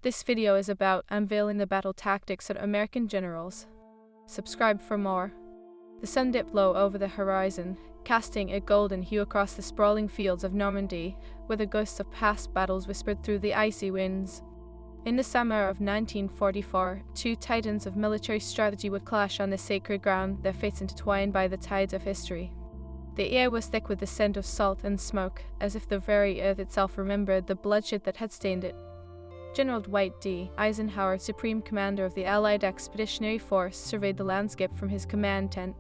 This video is about unveiling the battle tactics of American generals. Subscribe for more. The sun dipped low over the horizon, casting a golden hue across the sprawling fields of Normandy, where the ghosts of past battles whispered through the icy winds. In the summer of 1944, two titans of military strategy would clash on this sacred ground, their fates intertwined by the tides of history. The air was thick with the scent of salt and smoke, as if the very earth itself remembered the bloodshed that had stained it. General Dwight D. Eisenhower, Supreme Commander of the Allied Expeditionary Force, surveyed the landscape from his command tent.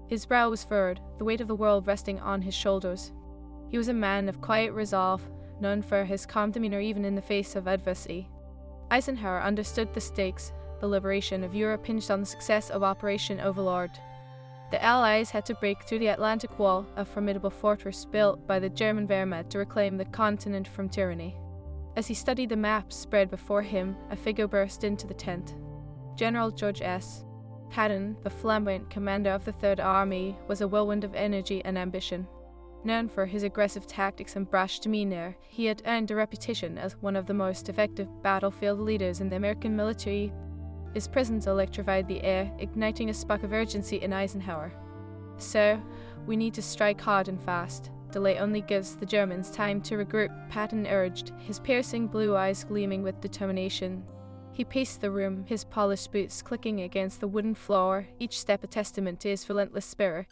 His brow was furrowed, the weight of the world resting on his shoulders. He was a man of quiet resolve, known for his calm demeanor even in the face of adversity. Eisenhower understood the stakes. The liberation of Europe hinged on the success of Operation Overlord. The Allies had to break through the Atlantic Wall, a formidable fortress built by the German Wehrmacht to reclaim the continent from tyranny. As he studied the maps spread before him, a figure burst into the tent. General George S. Patton, the flamboyant commander of the Third Army, was a whirlwind of energy and ambition. Known for his aggressive tactics and brash demeanor, he had earned a reputation as one of the most effective battlefield leaders in the American military. His presence electrified the air, igniting a spark of urgency in Eisenhower. "Sir, we need to strike hard and fast. Delay only gives the Germans time to regroup," Patton urged, his piercing blue eyes gleaming with determination. He paced the room, his polished boots clicking against the wooden floor, each step a testament to his relentless spirit.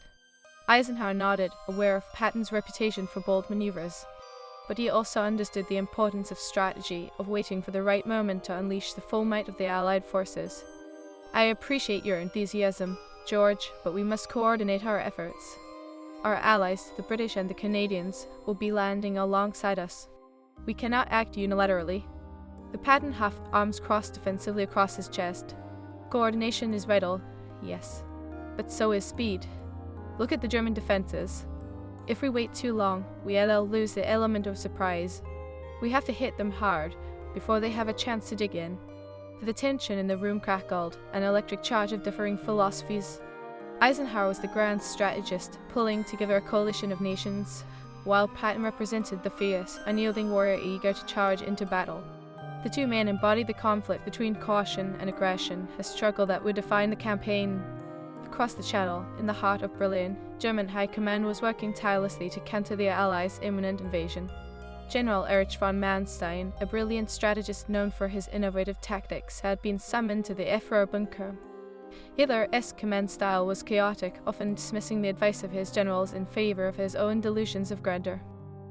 Eisenhower nodded, aware of Patton's reputation for bold maneuvers. But he also understood the importance of strategy, of waiting for the right moment to unleash the full might of the Allied forces. "I appreciate your enthusiasm, George, but we must coordinate our efforts. Our allies, the British and the Canadians, will be landing alongside us. We cannot act unilaterally." The Patton huffed, arms crossed defensively across his chest. "Coordination is vital, yes, but so is speed. Look at the German defenses. If we wait too long, we'll lose the element of surprise. We have to hit them hard, before they have a chance to dig in." The tension in the room crackled, an electric charge of differing philosophies. Eisenhower was the grand strategist, pulling together a coalition of nations, while Patton represented the fierce, unyielding warrior eager to charge into battle. The two men embodied the conflict between caution and aggression, a struggle that would define the campaign. Across the Channel, in the heart of Berlin, German High Command was working tirelessly to counter the Allies' imminent invasion. General Erich von Manstein, a brilliant strategist known for his innovative tactics, had been summoned to the Führer bunker. Hitler's command style was chaotic, often dismissing the advice of his generals in favor of his own delusions of grandeur.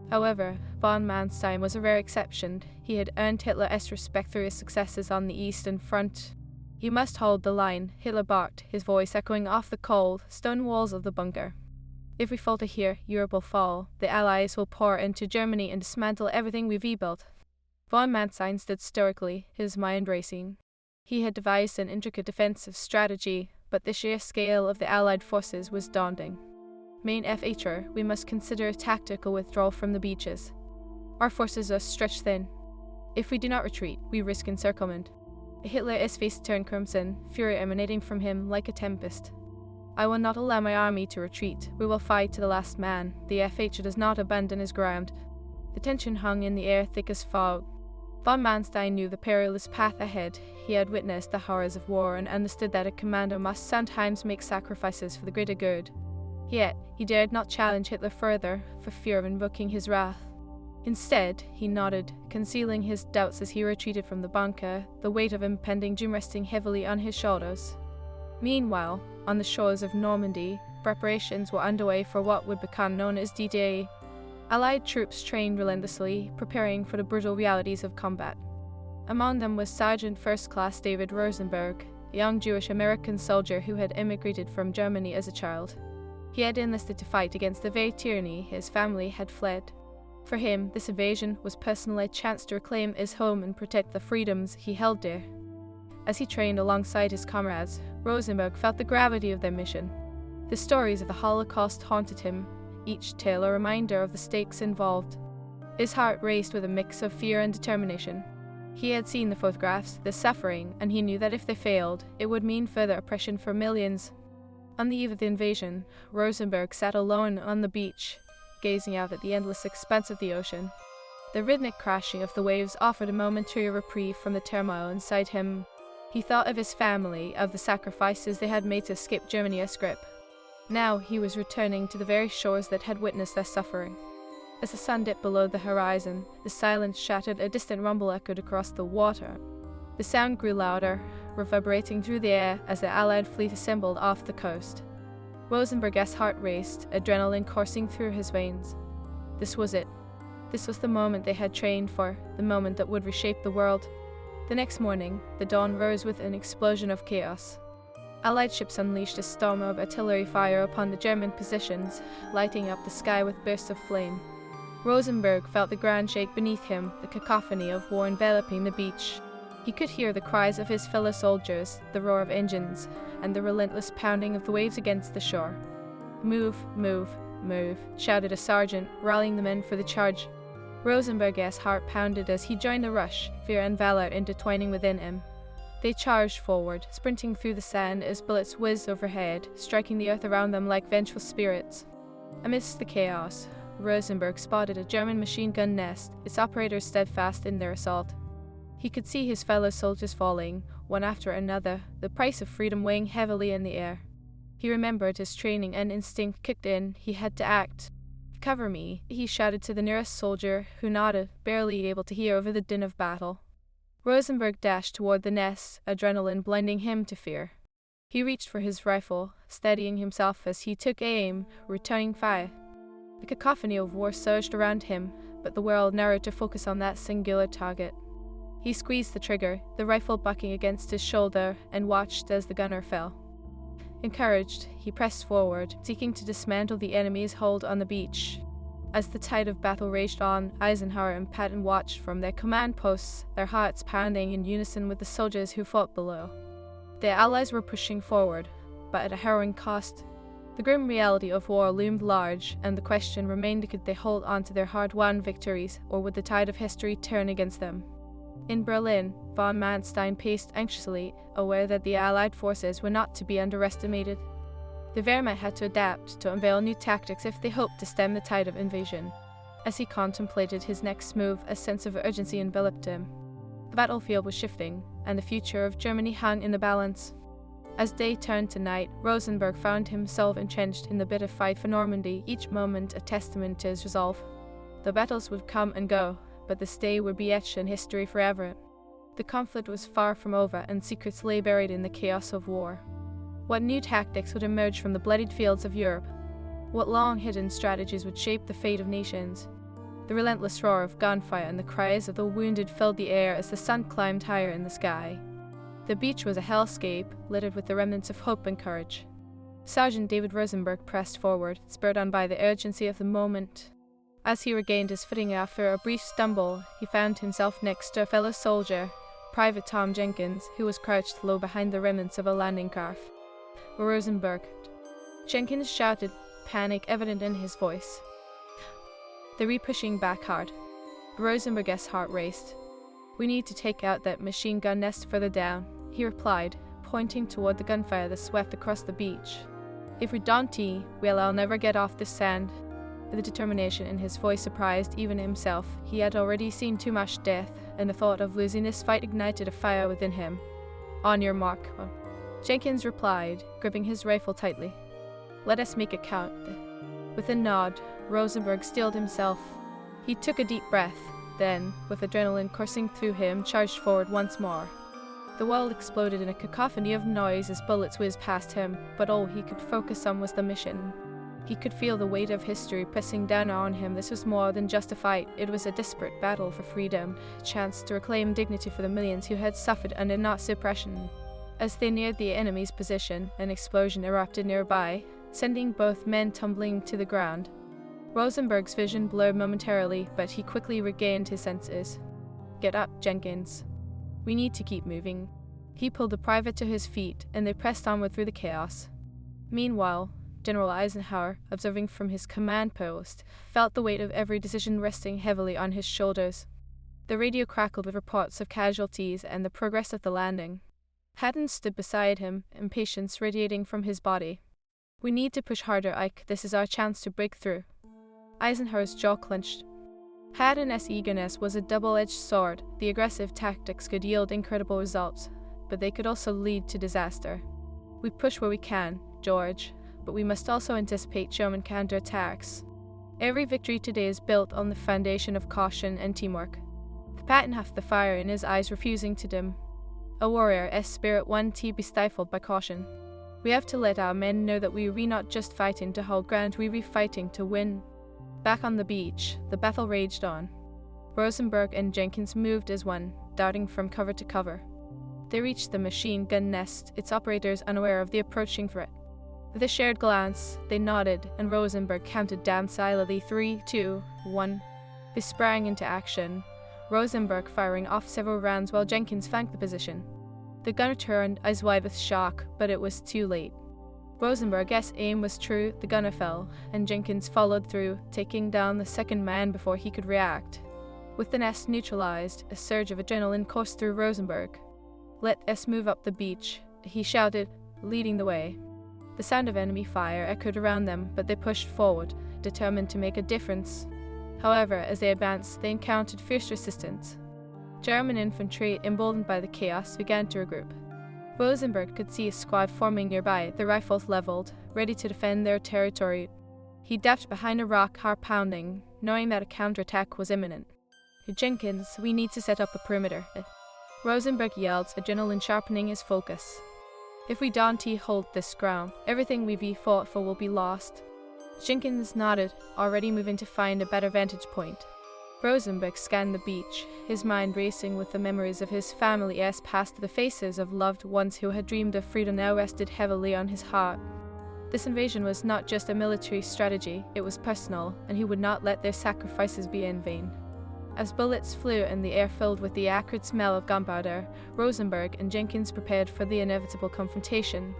However, von Manstein was a rare exception. He had earned Hitler's respect through his successes on the Eastern Front. "You must hold the line," Hitler barked, his voice echoing off the cold, stone walls of the bunker. "If we falter here, Europe will fall. The Allies will pour into Germany and dismantle everything we've rebuilt." Von Manstein stood stoically, his mind racing. He had devised an intricate defensive strategy, but the sheer scale of the Allied forces was daunting. "Mein Führer, we must consider a tactical withdrawal from the beaches. Our forces are stretched thin. If we do not retreat, we risk encirclement." Hitler's face turned crimson, fury emanating from him like a tempest. "I will not allow my army to retreat. We will fight to the last man. The Führer does not abandon his ground." The tension hung in the air thick as fog. Von Manstein knew the perilous path ahead. He had witnessed the horrors of war and understood that a commander must sometimes make sacrifices for the greater good. Yet, he dared not challenge Hitler further, for fear of invoking his wrath. Instead, he nodded, concealing his doubts as he retreated from the bunker, the weight of impending doom resting heavily on his shoulders. Meanwhile, on the shores of Normandy, preparations were underway for what would become known as D-Day. Allied troops trained relentlessly, preparing for the brutal realities of combat. Among them was Sergeant First Class David Rosenberg, a young Jewish-American soldier who had immigrated from Germany as a child. He had enlisted to fight against the very tyranny his family had fled. For him, this invasion was personally a chance to reclaim his home and protect the freedoms he held dear. As he trained alongside his comrades, Rosenberg felt the gravity of their mission. The stories of the Holocaust haunted him, each tale a reminder of the stakes involved. His heart raced with a mix of fear and determination. He had seen the photographs, the suffering, and he knew that if they failed, it would mean further oppression for millions. On the eve of the invasion, Rosenberg sat alone on the beach, gazing out at the endless expanse of the ocean. The rhythmic crashing of the waves offered a momentary reprieve from the turmoil inside him. He thought of his family, of the sacrifices they had made to escape Germany's grip. Now he was returning to the very shores that had witnessed their suffering. As the sun dipped below the horizon, the silence shattered, a distant rumble echoed across the water. The sound grew louder, reverberating through the air as the Allied fleet assembled off the coast. Rosenberg's heart raced, adrenaline coursing through his veins. This was it. This was the moment they had trained for, the moment that would reshape the world. The next morning, the dawn rose with an explosion of chaos. Allied ships unleashed a storm of artillery fire upon the German positions, lighting up the sky with bursts of flame. Rosenberg felt the ground shake beneath him, the cacophony of war enveloping the beach. He could hear the cries of his fellow soldiers, the roar of engines, and the relentless pounding of the waves against the shore. "Move, move, move," shouted a sergeant, rallying the men for the charge. Rosenberg's heart pounded as he joined the rush, fear and valor intertwining within him. They charged forward, sprinting through the sand as bullets whizzed overhead, striking the earth around them like vengeful spirits. Amidst the chaos, Rosenberg spotted a German machine gun nest, its operators steadfast in their assault. He could see his fellow soldiers falling, one after another, the price of freedom weighing heavily in the air. He remembered his training and instinct kicked in. He had to act. "Cover me," he shouted to the nearest soldier, who nodded, barely able to hear over the din of battle. Rosenberg dashed toward the nest, adrenaline blinding him to fear. He reached for his rifle, steadying himself as he took aim, returning fire. The cacophony of war surged around him, but the world narrowed to focus on that singular target. He squeezed the trigger, the rifle bucking against his shoulder, and watched as the gunner fell. Encouraged, he pressed forward, seeking to dismantle the enemy's hold on the beach. As the tide of battle raged on, Eisenhower and Patton watched from their command posts, their hearts pounding in unison with the soldiers who fought below. The Allies were pushing forward, but at a harrowing cost. The grim reality of war loomed large, and the question remained, could they hold on to their hard-won victories, or would the tide of history turn against them? In Berlin, von Manstein paced anxiously, aware that the Allied forces were not to be underestimated. The Wehrmacht had to adapt, to unveil new tactics if they hoped to stem the tide of invasion. As he contemplated his next move, a sense of urgency enveloped him. The battlefield was shifting, and the future of Germany hung in the balance. As day turned to night, Rosenberg found himself entrenched in the bitter fight for Normandy, each moment a testament to his resolve. The battles would come and go, but this day would be etched in history forever. The conflict was far from over, and secrets lay buried in the chaos of war. What new tactics would emerge from the bloodied fields of Europe? What long-hidden strategies would shape the fate of nations? The relentless roar of gunfire and the cries of the wounded filled the air as the sun climbed higher in the sky. The beach was a hellscape, littered with the remnants of hope and courage. Sergeant David Rosenberg pressed forward, spurred on by the urgency of the moment. As he regained his footing after a brief stumble, he found himself next to a fellow soldier, Private Tom Jenkins, who was crouched low behind the remnants of a landing craft. Rosenberg. Jenkins shouted, panic evident in his voice. They were pushing back hard. Rosenberg's heart raced. "We need to take out that machine gun nest further down," he replied, pointing toward the gunfire that swept across the beach. "If we don't, well, I'll never get off this sand." The determination in his voice surprised even himself. He had already seen too much death, and the thought of losing this fight ignited a fire within him. "On your mark," Jenkins replied, gripping his rifle tightly. "Let us make it count." With a nod, Rosenberg steeled himself. He took a deep breath, then, with adrenaline coursing through him, charged forward once more. The world exploded in a cacophony of noise as bullets whizzed past him, but all he could focus on was the mission. He could feel the weight of history pressing down on him. This was more than just a fight. It was a desperate battle for freedom, a chance to reclaim dignity for the millions who had suffered under Nazi oppression. As they neared the enemy's position, an explosion erupted nearby, sending both men tumbling to the ground. Rosenberg's vision blurred momentarily, but he quickly regained his senses. "Get up, Jenkins. We need to keep moving." He pulled the private to his feet, and they pressed onward through the chaos. Meanwhile, General Eisenhower, observing from his command post, felt the weight of every decision resting heavily on his shoulders. The radio crackled with reports of casualties and the progress of the landing. Patton stood beside him, impatience radiating from his body. "We need to push harder, Ike. This is our chance to break through." Eisenhower's jaw clenched. Haddon's eagerness was a double-edged sword. The aggressive tactics could yield incredible results, but they could also lead to disaster. We push where we can, George, but we must also anticipate German counterattacks. Every victory today is built on the foundation of caution and teamwork. The Patton hath the fire in his eyes refusing to dim. A warrior's spirit won't be stifled by caution. We have to let our men know that we are not just fighting to hold ground, we are fighting to win. Back on the beach, the battle raged on. Rosenberg and Jenkins moved as one, darting from cover to cover. They reached the machine gun nest, its operators unaware of the approaching threat. With a shared glance, they nodded, and Rosenberg counted down silently 3, 2, 1. They sprang into action, Rosenberg firing off several rounds while Jenkins flanked the position. The gunner turned, eyes wide with shock, but it was too late. Rosenberg's aim was true, the gunner fell, and Jenkins followed through, taking down the second man before he could react. With the nest neutralized, a surge of adrenaline coursed through Rosenberg. "Let us move up the beach," he shouted, leading the way. The sound of enemy fire echoed around them, but they pushed forward, determined to make a difference. However, as they advanced, they encountered fierce resistance. German infantry, emboldened by the chaos, began to regroup. Rosenberg could see a squad forming nearby, their rifles leveled, ready to defend their territory. He ducked behind a rock, heart pounding, knowing that a counterattack was imminent. "Jenkins, we need to set up a perimeter," Rosenberg yelled, adrenaline sharpening his focus. "If we don't hold this ground, everything we've fought for will be lost." Jenkins nodded, already moving to find a better vantage point. Rosenberg scanned the beach, his mind racing with the memories of his family as past the faces of loved ones who had dreamed of freedom now rested heavily on his heart. This invasion was not just a military strategy, it was personal, and he would not let their sacrifices be in vain. As bullets flew and the air filled with the acrid smell of gunpowder, Rosenberg and Jenkins prepared for the inevitable confrontation.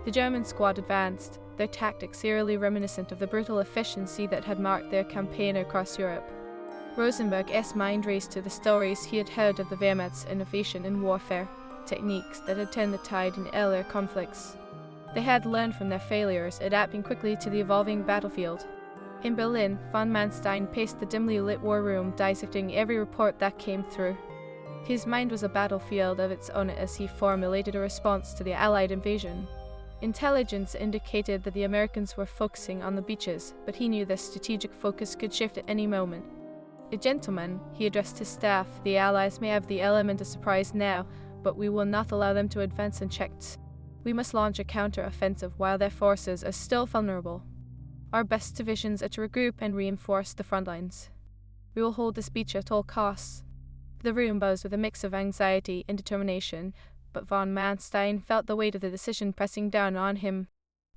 The German squad advanced, their tactics eerily reminiscent of the brutal efficiency that had marked their campaign across Europe. Rosenberg's mind raced to the stories he had heard of the Wehrmacht's innovation in warfare, techniques that had turned the tide in earlier conflicts. They had learned from their failures, adapting quickly to the evolving battlefield. In Berlin, von Manstein paced the dimly lit war room, dissecting every report that came through. His mind was a battlefield of its own as he formulated a response to the Allied invasion. Intelligence indicated that the Americans were focusing on the beaches, but he knew their strategic focus could shift at any moment. "Gentlemen," he addressed his staff, "the Allies may have the element of surprise now, but we will not allow them to advance unchecked. We must launch a counter-offensive while their forces are still vulnerable. Our best divisions are to regroup and reinforce the front lines. We will hold this beach at all costs." The room buzzed with a mix of anxiety and determination, but von Manstein felt the weight of the decision pressing down on him.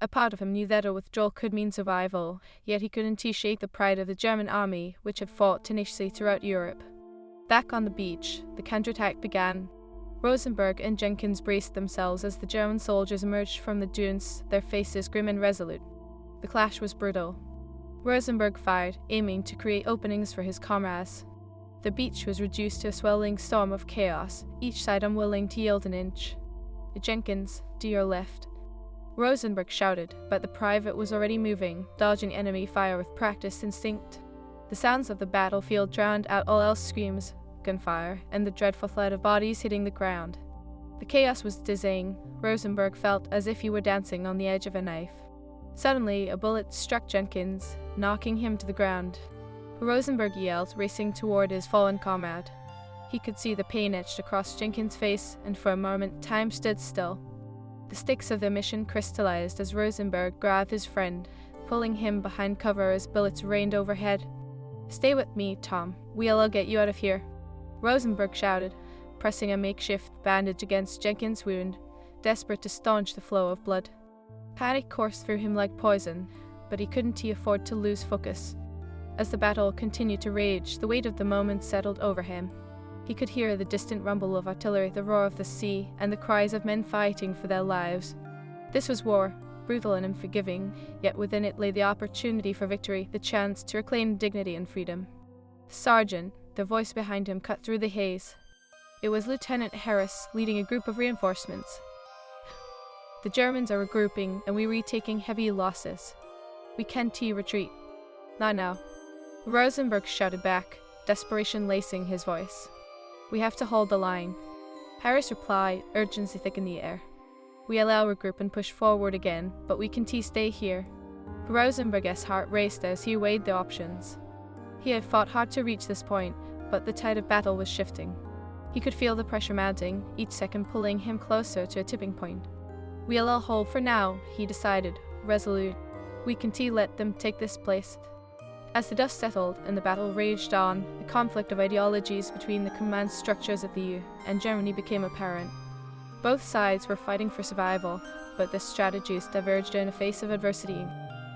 A part of him knew that a withdrawal could mean survival, yet he couldn't shake the pride of the German army, which had fought tenaciously throughout Europe. Back on the beach, the counterattack began. Rosenberg and Jenkins braced themselves as the German soldiers emerged from the dunes, their faces grim and resolute. The clash was brutal. Rosenberg fired, aiming to create openings for his comrades. The beach was reduced to a swelling storm of chaos, each side unwilling to yield an inch. "Jenkins, to your left," Rosenberg shouted, but the private was already moving, dodging enemy fire with practiced instinct. The sounds of the battlefield drowned out all else screams, gunfire, and the dreadful thud of bodies hitting the ground. The chaos was dizzying. Rosenberg felt as if he were dancing on the edge of a knife. Suddenly, a bullet struck Jenkins, knocking him to the ground. Rosenberg yelled, racing toward his fallen comrade. He could see the pain etched across Jenkins' face, and for a moment time stood still. The stakes of their mission crystallized as Rosenberg grabbed his friend, pulling him behind cover as bullets rained overhead. "Stay with me, Tom. We'll get you out of here," Rosenberg shouted, pressing a makeshift bandage against Jenkins' wound, desperate to staunch the flow of blood. Panic coursed through him like poison, but he couldn't afford to lose focus. As the battle continued to rage, the weight of the moment settled over him. He could hear the distant rumble of artillery, the roar of the sea, and the cries of men fighting for their lives. This was war, brutal and unforgiving, yet within it lay the opportunity for victory, the chance to reclaim dignity and freedom. "Sergeant," the voice behind him cut through the haze. It was Lieutenant Harris, leading a group of reinforcements. "The Germans are regrouping, and we're retaking heavy losses. We can't retreat." "Not now," Rosenberg shouted back, desperation lacing his voice. "We have to hold the line." Harris replied, urgency thick in the air. We allow regroup and push forward again, but we can stay here. Rosenberg's heart raced as he weighed the options. He had fought hard to reach this point, but the tide of battle was shifting. He could feel the pressure mounting, each second pulling him closer to a tipping point. "We'll all hold for now," he decided, resolute. "We can let them take this place." As the dust settled and the battle raged on, the conflict of ideologies between the command structures of the EU and Germany became apparent. Both sides were fighting for survival, but their strategies diverged in the face of adversity.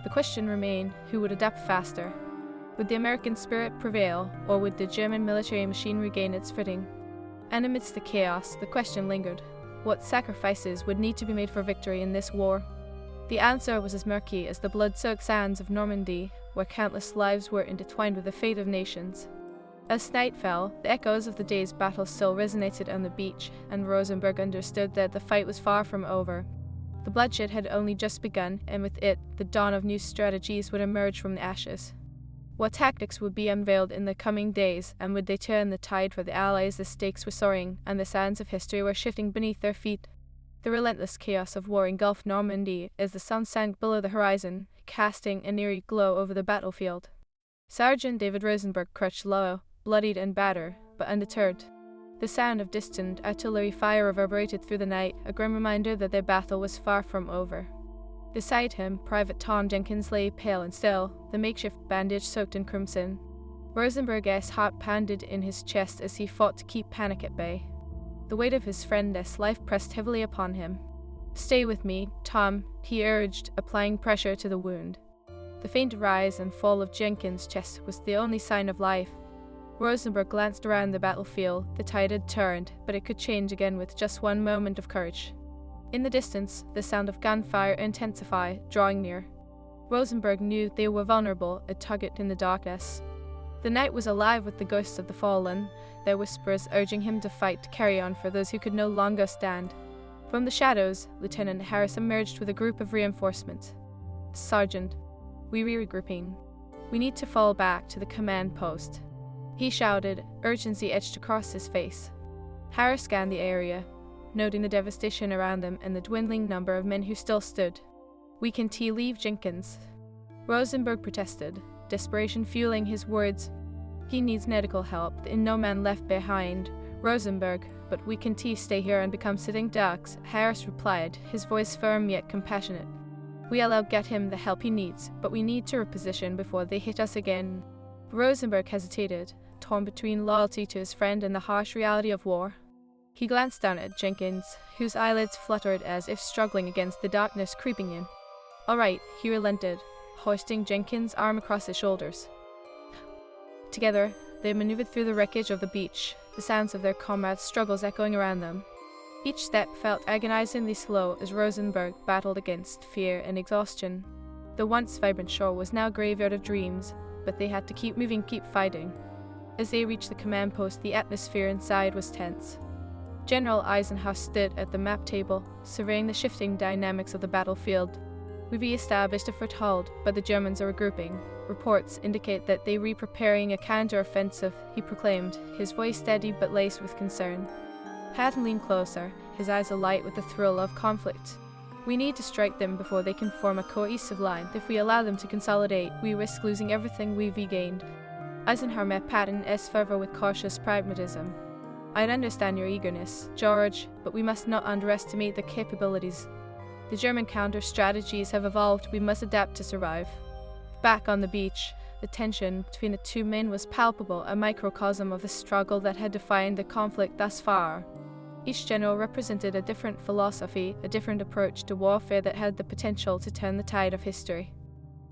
The question remained, who would adapt faster? Would the American spirit prevail, or would the German military machine regain its footing? And amidst the chaos, the question lingered. What sacrifices would need to be made for victory in this war? The answer was as murky as the blood-soaked sands of Normandy, where countless lives were intertwined with the fate of nations. As night fell, the echoes of the day's battle still resonated on the beach, and Rosenberg understood that the fight was far from over. The bloodshed had only just begun, and with it, the dawn of new strategies would emerge from the ashes. What tactics would be unveiled in the coming days, and would they turn the tide for the Allies? The stakes were soaring, and the sands of history were shifting beneath their feet. The relentless chaos of war engulfed Normandy as the sun sank below the horizon, casting an eerie glow over the battlefield. Sergeant David Rosenberg crouched low, bloodied and battered, but undeterred. The sound of distant artillery fire reverberated through the night, a grim reminder that their battle was far from over. Beside him, Private Tom Jenkins lay pale and still, the makeshift bandage soaked in crimson. Rosenberg's heart pounded in his chest as he fought to keep panic at bay. The weight of his friend's life pressed heavily upon him. "Stay with me, Tom," he urged, applying pressure to the wound. The faint rise and fall of Jenkins' chest was the only sign of life. Rosenberg glanced around the battlefield. The tide had turned, but it could change again with just one moment of courage. In the distance, the sound of gunfire intensified, drawing near. Rosenberg knew they were vulnerable, a target in the darkness. The night was alive with the ghosts of the fallen, their whispers urging him to fight, to carry on for those who could no longer stand. From the shadows, Lieutenant Harris emerged with a group of reinforcements. "Sergeant, we're regrouping. We need to fall back to the command post," he shouted, urgency etched across his face. Harris scanned the area, noting the devastation around them and the dwindling number of men who still stood. "We can leave Jenkins," Rosenberg protested, desperation fueling his words. "He needs medical help, and no man left behind." "Rosenberg, but we can stay here and become sitting ducks," Harris replied, his voice firm yet compassionate. "We'll get him the help he needs, but we need to reposition before they hit us again." Rosenberg hesitated, torn between loyalty to his friend and the harsh reality of war. He glanced down at Jenkins, whose eyelids fluttered as if struggling against the darkness creeping in. "All right," he relented, hoisting Jenkins' arm across his shoulders. Together, they maneuvered through the wreckage of the beach, the sounds of their comrades' struggles echoing around them. Each step felt agonizingly slow as Rosenberg battled against fear and exhaustion. The once vibrant shore was now a graveyard of dreams, but they had to keep moving, keep fighting. As they reached the command post, the atmosphere inside was tense. General Eisenhower stood at the map table, surveying the shifting dynamics of the battlefield. "We re-established a foothold, but the Germans are regrouping. Reports indicate that they are preparing a counter-offensive," he proclaimed, his voice steady but laced with concern. Patton leaned closer, his eyes alight with the thrill of conflict. "We need to strike them before they can form a cohesive line. If we allow them to consolidate, we risk losing everything we've regained." Eisenhower met Patton's fervor with cautious pragmatism. "I understand your eagerness, George, but we must not underestimate their capabilities. The German counter-strategies have evolved. We must adapt to survive." Back on the beach, the tension between the two men was palpable, a microcosm of the struggle that had defined the conflict thus far. Each general represented a different philosophy, a different approach to warfare that had the potential to turn the tide of history.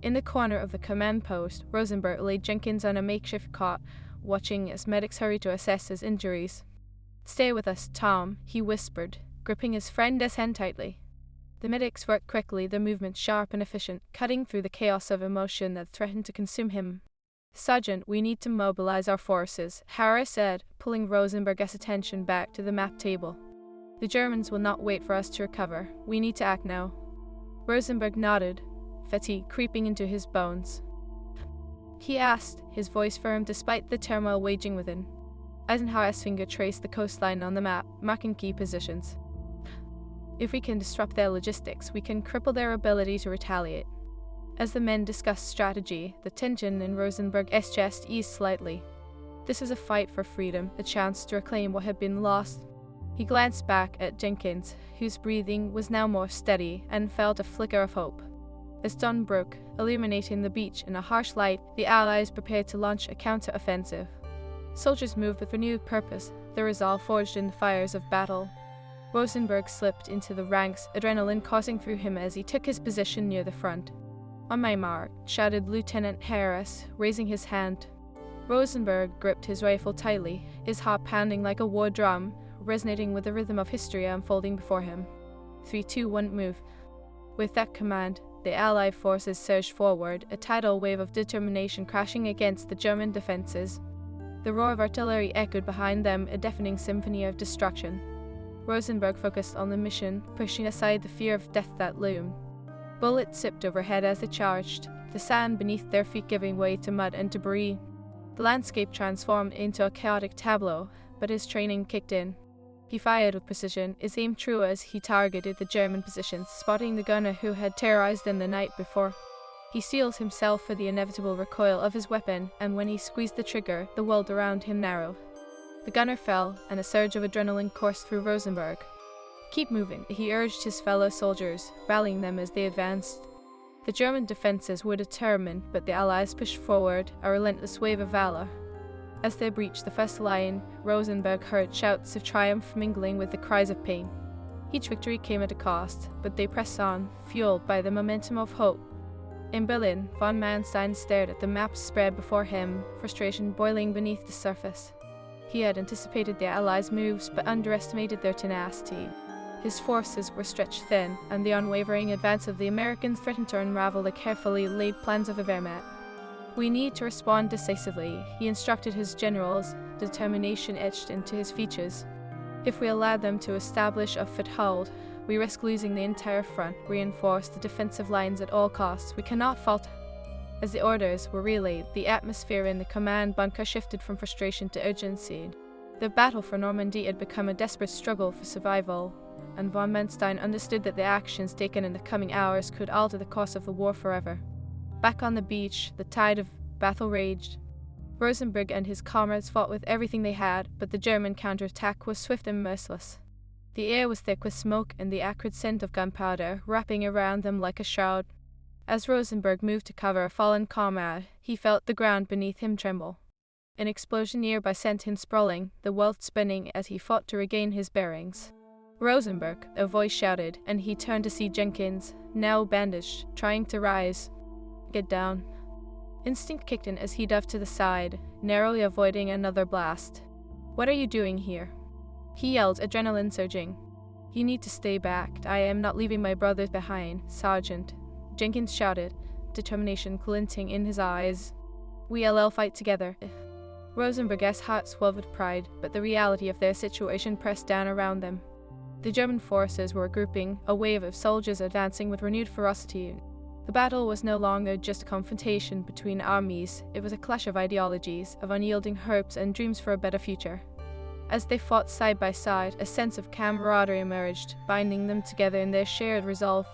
In the corner of the command post, Rosenberg laid Jenkins on a makeshift cot, watching as medics hurried to assess his injuries. "Stay with us, Tom," he whispered, gripping his friend's hand tightly. The medics worked quickly, their movements sharp and efficient, cutting through the chaos of emotion that threatened to consume him. "Sergeant, we need to mobilize our forces," Harris said, pulling Rosenberg's attention back to the map table. "The Germans will not wait for us to recover. We need to act now." Rosenberg nodded, fatigue creeping into his bones. he asked, his voice firm despite the turmoil waging within. Eisenhower's finger traced the coastline on the map, marking key positions. If we can disrupt their logistics, we can cripple their ability to retaliate. As the men discussed strategy, the tension in Rosenberg's chest eased slightly. This was a fight for freedom, a chance to reclaim what had been lost. He glanced back at Jenkins, whose breathing was now more steady, and felt a flicker of hope. As dawn broke, illuminating the beach in a harsh light, the Allies prepared to launch a counter-offensive. Soldiers moved with renewed purpose, their resolve forged in the fires of battle. Rosenberg slipped into the ranks, adrenaline coursing through him as he took his position near the front. "On my mark," shouted Lieutenant Harris, raising his hand. Rosenberg gripped his rifle tightly, his heart pounding like a war drum, resonating with the rhythm of history unfolding before him. 3, 2, 1, move. With that command, the Allied forces surged forward, a tidal wave of determination crashing against the German defenses. The roar of artillery echoed behind them, a deafening symphony of destruction. Rosenberg focused on the mission, pushing aside the fear of death that loomed. Bullets zipped overhead as they charged, the sand beneath their feet giving way to mud and debris. The landscape transformed into a chaotic tableau, but his training kicked in. He fired with precision, his aim true as he targeted the German positions, spotting the gunner who had terrorized them the night before. He steeled himself for the inevitable recoil of his weapon, and when he squeezed the trigger, the world around him narrowed. The gunner fell, and a surge of adrenaline coursed through Rosenberg. "Keep moving," he urged his fellow soldiers, rallying them as they advanced. The German defenses were determined, but the Allies pushed forward, a relentless wave of valor. As they breached the first line, Rosenberg heard shouts of triumph mingling with the cries of pain. Each victory came at a cost, but they pressed on, fueled by the momentum of hope. In Berlin, von Manstein stared at the map spread before him, frustration boiling beneath the surface. He had anticipated the Allies' moves, but underestimated their tenacity. His forces were stretched thin, and the unwavering advance of the Americans threatened to unravel the carefully laid plans of the Wehrmacht. "We need to respond decisively," he instructed his generals, determination etched into his features. "If we allow them to establish a foothold, we risk losing the entire front, reinforce the defensive lines at all costs. We cannot falter." As the orders were relayed, the atmosphere in the command bunker shifted from frustration to urgency. The battle for Normandy had become a desperate struggle for survival, and von Manstein understood that the actions taken in the coming hours could alter the course of the war forever. Back on the beach, the tide of battle raged. Rosenberg and his comrades fought with everything they had, but the German counterattack was swift and merciless. The air was thick with smoke and the acrid scent of gunpowder, wrapping around them like a shroud. As Rosenberg moved to cover a fallen comrade, he felt the ground beneath him tremble. An explosion nearby sent him sprawling, the world spinning as he fought to regain his bearings. "Rosenberg," a voice shouted, and he turned to see Jenkins, now bandaged, trying to rise. "Get down." Instinct kicked in as he dove to the side, narrowly avoiding another blast. "What are you doing here?" he yelled, adrenaline surging. "You need to stay back. I am not leaving my brothers behind, Sergeant," Jenkins shouted, determination glinting in his eyes. "We'll fight together." Rosenberg's heart swelled with pride, but the reality of their situation pressed down around them. The German forces were grouping, a wave of soldiers advancing with renewed ferocity. The battle was no longer just a confrontation between armies, it was a clash of ideologies, of unyielding hopes and dreams for a better future. As they fought side by side, a sense of camaraderie emerged, binding them together in their shared resolve.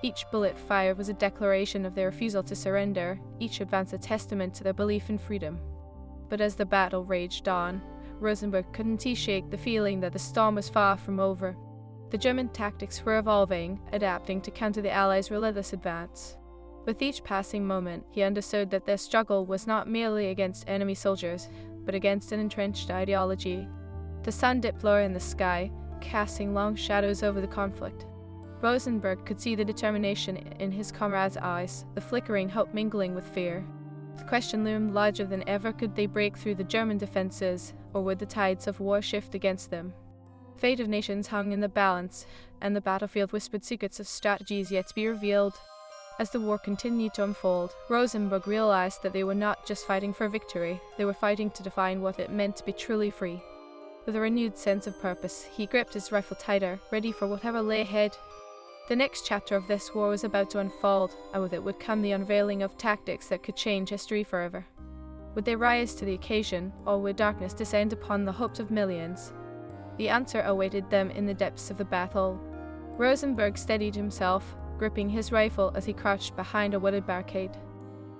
Each bullet fired was a declaration of their refusal to surrender, each advance a testament to their belief in freedom. But as the battle raged on, Rosenberg couldn't shake the feeling that the storm was far from over. The German tactics were evolving, adapting to counter the Allies' relentless advance. With each passing moment, he understood that their struggle was not merely against enemy soldiers, but against an entrenched ideology. The sun dipped lower in the sky, casting long shadows over the conflict. Rosenberg could see the determination in his comrades' eyes, the flickering hope mingling with fear. The question loomed larger than ever: could they break through the German defenses, or would the tides of war shift against them? Fate of nations hung in the balance, and the battlefield whispered secrets of strategies yet to be revealed. As the war continued to unfold, Rosenberg realized that they were not just fighting for victory, they were fighting to define what it meant to be truly free. With a renewed sense of purpose, he gripped his rifle tighter, ready for whatever lay ahead. The next chapter of this war was about to unfold, and with it would come the unveiling of tactics that could change history forever. Would they rise to the occasion, or would darkness descend upon the hopes of millions? The answer awaited them in the depths of the battle. Rosenberg steadied himself, gripping his rifle as he crouched behind a wooded barricade.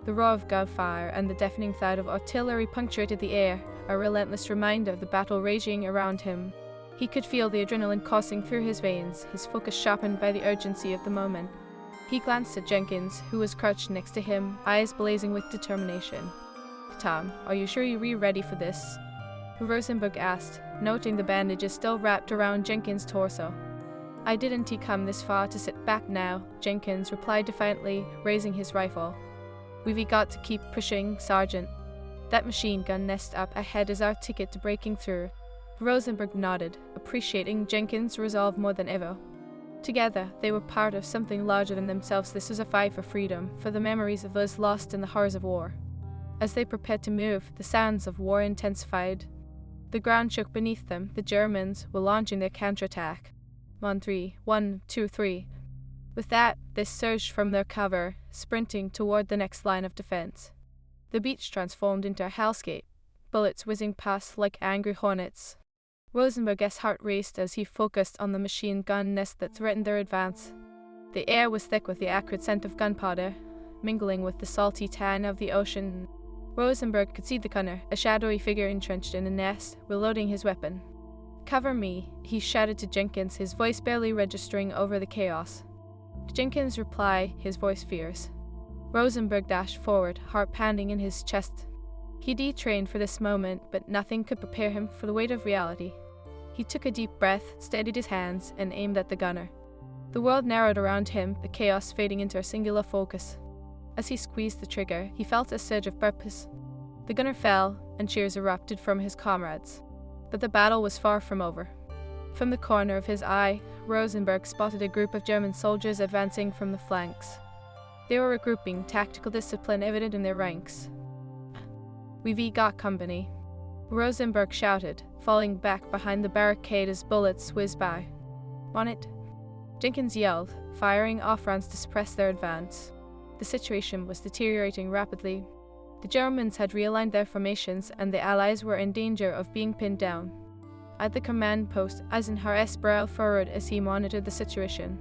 The roar of gunfire and the deafening thud of artillery punctuated the air, a relentless reminder of the battle raging around him. He could feel the adrenaline coursing through his veins, his focus sharpened by the urgency of the moment. He glanced at Jenkins, who was crouched next to him, eyes blazing with determination. "Tom, are you sure you're ready for this?" Rosenberg asked, noting the bandages still wrapped around Jenkins' torso. "I didn't come this far to sit back now," Jenkins replied defiantly, raising his rifle. "We've got to keep pushing, Sergeant. That machine gun nest up ahead is our ticket to breaking through." Rosenberg nodded, appreciating Jenkins' resolve more than ever. Together, they were part of something larger than themselves. This was a fight for freedom, for the memories of those lost in the horrors of war. As they prepared to move, the sounds of war intensified. The ground shook beneath them. The Germans were launching their counterattack. 1-3, 1-2-3. With that, they surged from their cover, sprinting toward the next line of defense. The beach transformed into a hellscape, bullets whizzing past like angry hornets. Rosenberg's heart raced as he focused on the machine gun nest that threatened their advance. The air was thick with the acrid scent of gunpowder, mingling with the salty tan of the ocean. Rosenberg could see the gunner, a shadowy figure entrenched in a nest, reloading his weapon. "Cover me," he shouted to Jenkins, his voice barely registering over the chaos. To Jenkins' reply, his voice fierce. Rosenberg dashed forward, heart pounding in his chest. He detrained for this moment, but nothing could prepare him for the weight of reality. He took a deep breath, steadied his hands, and aimed at the gunner. The world narrowed around him, the chaos fading into a singular focus. As he squeezed the trigger, he felt a surge of purpose. The gunner fell, and cheers erupted from his comrades. But the battle was far from over. From the corner of his eye, Rosenberg spotted a group of German soldiers advancing from the flanks. They were regrouping, tactical discipline evident in their ranks. "We've got company," Rosenberg shouted, falling back behind the barricade as bullets whizzed by. "On it," Jenkins yelled, firing off rounds to suppress their advance. The situation was deteriorating rapidly. The Germans had realigned their formations, and the Allies were in danger of being pinned down. At the command post, Eisenhower's brow furrowed as he monitored the situation.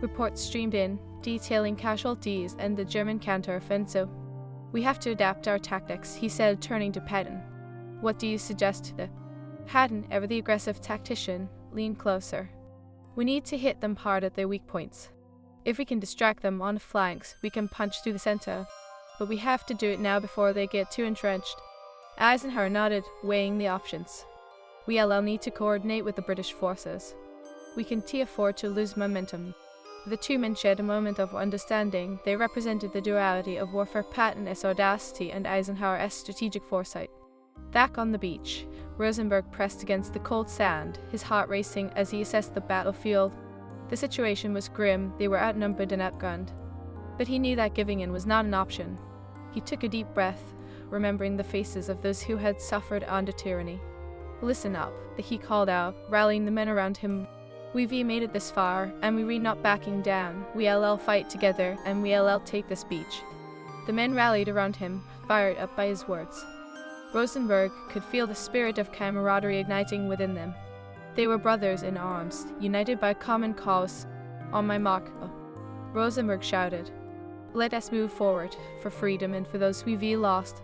Reports streamed in, detailing casualties and the German counter-offensive. "We have to adapt our tactics," he said, turning to Patton. "What do you suggest?" Patton, ever the aggressive tactician, leaned closer. "We need to hit them hard at their weak points. If we can distract them on the flanks, we can punch through the center. But we have to do it now before they get too entrenched." Eisenhower nodded, weighing the options. "We'll need to coordinate with the British forces. We can't afford to lose momentum." The two men shared a moment of understanding. They represented the duality of warfare, Patton's audacity and Eisenhower's strategic foresight. Back on the beach, Rosenberg pressed against the cold sand, his heart racing as he assessed the battlefield. The situation was grim, they were outnumbered and outgunned. But he knew that giving in was not an option. He took a deep breath, remembering the faces of those who had suffered under tyranny. "Listen up," he called out, rallying the men around him. "We've made it this far, and we're not backing down. We'll fight together, and we'll take this beach." The men rallied around him, fired up by his words. Rosenberg could feel the spirit of camaraderie igniting within them. They were brothers in arms, united by a common cause. "On my mark," Rosenberg shouted. "Let us move forward, for freedom and for those we've lost."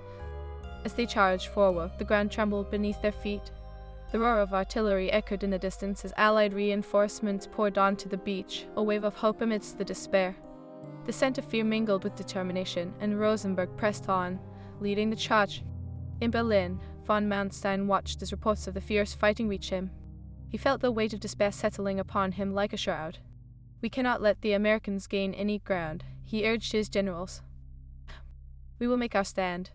As they charged forward, the ground trembled beneath their feet. The roar of artillery echoed in the distance as Allied reinforcements poured onto the beach, a wave of hope amidst the despair. The scent of fear mingled with determination, and Rosenberg pressed on, leading the charge. In Berlin, von Manstein watched as reports of the fierce fighting reached him. He felt the weight of despair settling upon him like a shroud. "We cannot let the Americans gain any ground," he urged his generals. "We will make our stand."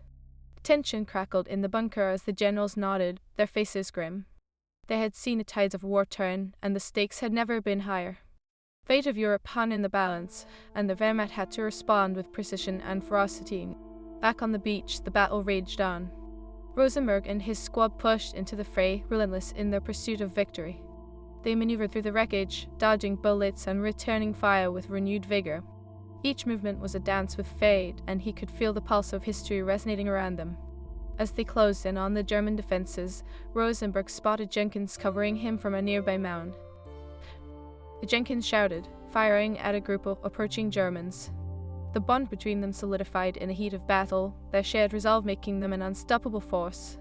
Tension crackled in the bunker as the generals nodded, their faces grim. They had seen the tides of war turn, and the stakes had never been higher. Fate of Europe hung in the balance, and the Wehrmacht had to respond with precision and ferocity. Back on the beach, the battle raged on. Rosenberg and his squad pushed into the fray, relentless in their pursuit of victory. They maneuvered through the wreckage, dodging bullets and returning fire with renewed vigor. Each movement was a dance with fate, and he could feel the pulse of history resonating around them. As they closed in on the German defenses, Rosenberg spotted Jenkins covering him from a nearby mound. Jenkins shouted, firing at a group of approaching Germans. The bond between them solidified in the heat of battle, their shared resolve making them an unstoppable force.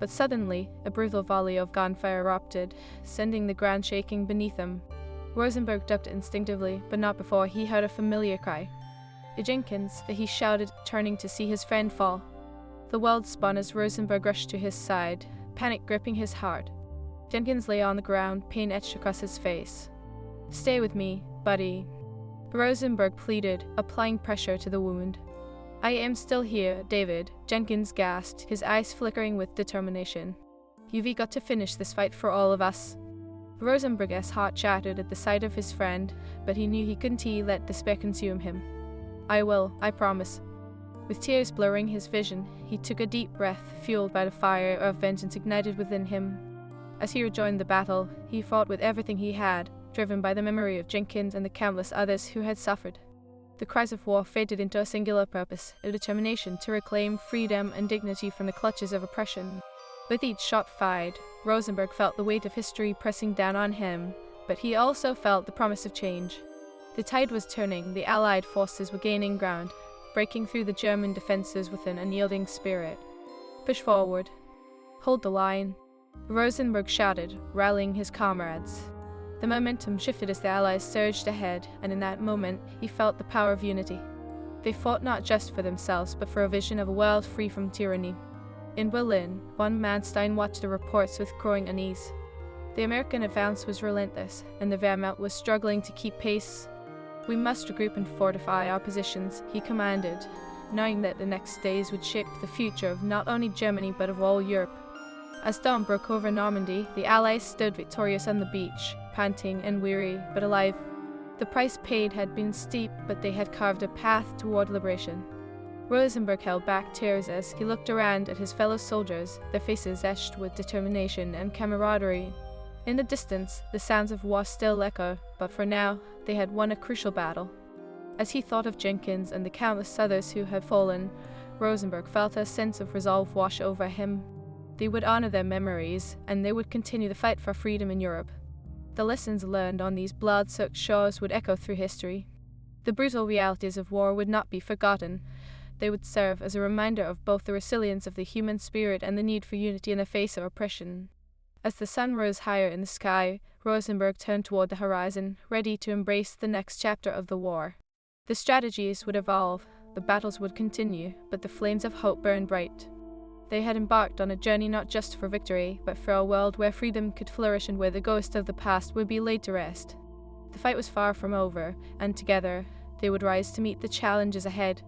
But suddenly, a brutal volley of gunfire erupted, sending the ground shaking beneath them. Rosenberg ducked instinctively, but not before he heard a familiar cry. Jenkins, he shouted, turning to see his friend fall. The world spun as Rosenberg rushed to his side, panic gripping his heart. Jenkins lay on the ground, pain etched across his face. "Stay with me, buddy," Rosenberg pleaded, applying pressure to the wound. "I am still here, David," Jenkins gasped, his eyes flickering with determination. "You've got to finish this fight for all of us." Rosenberg's heart shattered at the sight of his friend, but he knew he couldn't let despair consume him. "I will, I promise." With tears blurring his vision, he took a deep breath, fueled by the fire of vengeance ignited within him. As he rejoined the battle, he fought with everything he had, driven by the memory of Jenkins and the countless others who had suffered. The cries of war faded into a singular purpose, a determination to reclaim freedom and dignity from the clutches of oppression. With each shot fired, Rosenberg felt the weight of history pressing down on him, but he also felt the promise of change. The tide was turning, the Allied forces were gaining ground, breaking through the German defenses with an unyielding spirit. "Push forward. Hold the line," Rosenberg shouted, rallying his comrades. The momentum shifted as the Allies surged ahead, and in that moment, he felt the power of unity. They fought not just for themselves, but for a vision of a world free from tyranny. In Berlin, von Manstein watched the reports with growing unease. The American advance was relentless, and the Wehrmacht was struggling to keep pace. "We must regroup and fortify our positions," he commanded, knowing that the next days would shape the future of not only Germany but of all Europe. As dawn broke over Normandy, the Allies stood victorious on the beach, panting and weary, but alive. The price paid had been steep, but they had carved a path toward liberation. Rosenberg held back tears as he looked around at his fellow soldiers, their faces etched with determination and camaraderie. In the distance, the sounds of war still echo, but for now, they had won a crucial battle. As he thought of Jenkins and the countless others who had fallen, Rosenberg felt a sense of resolve wash over him. They would honor their memories, and they would continue the fight for freedom in Europe. The lessons learned on these blood-soaked shores would echo through history. The brutal realities of war would not be forgotten. They would serve as a reminder of both the resilience of the human spirit and the need for unity in the face of oppression. As the sun rose higher in the sky, Rosenberg turned toward the horizon, ready to embrace the next chapter of the war. The strategies would evolve, the battles would continue, but the flames of hope burned bright. They had embarked on a journey not just for victory, but for a world where freedom could flourish and where the ghost of the past would be laid to rest. The fight was far from over, and together, they would rise to meet the challenges ahead.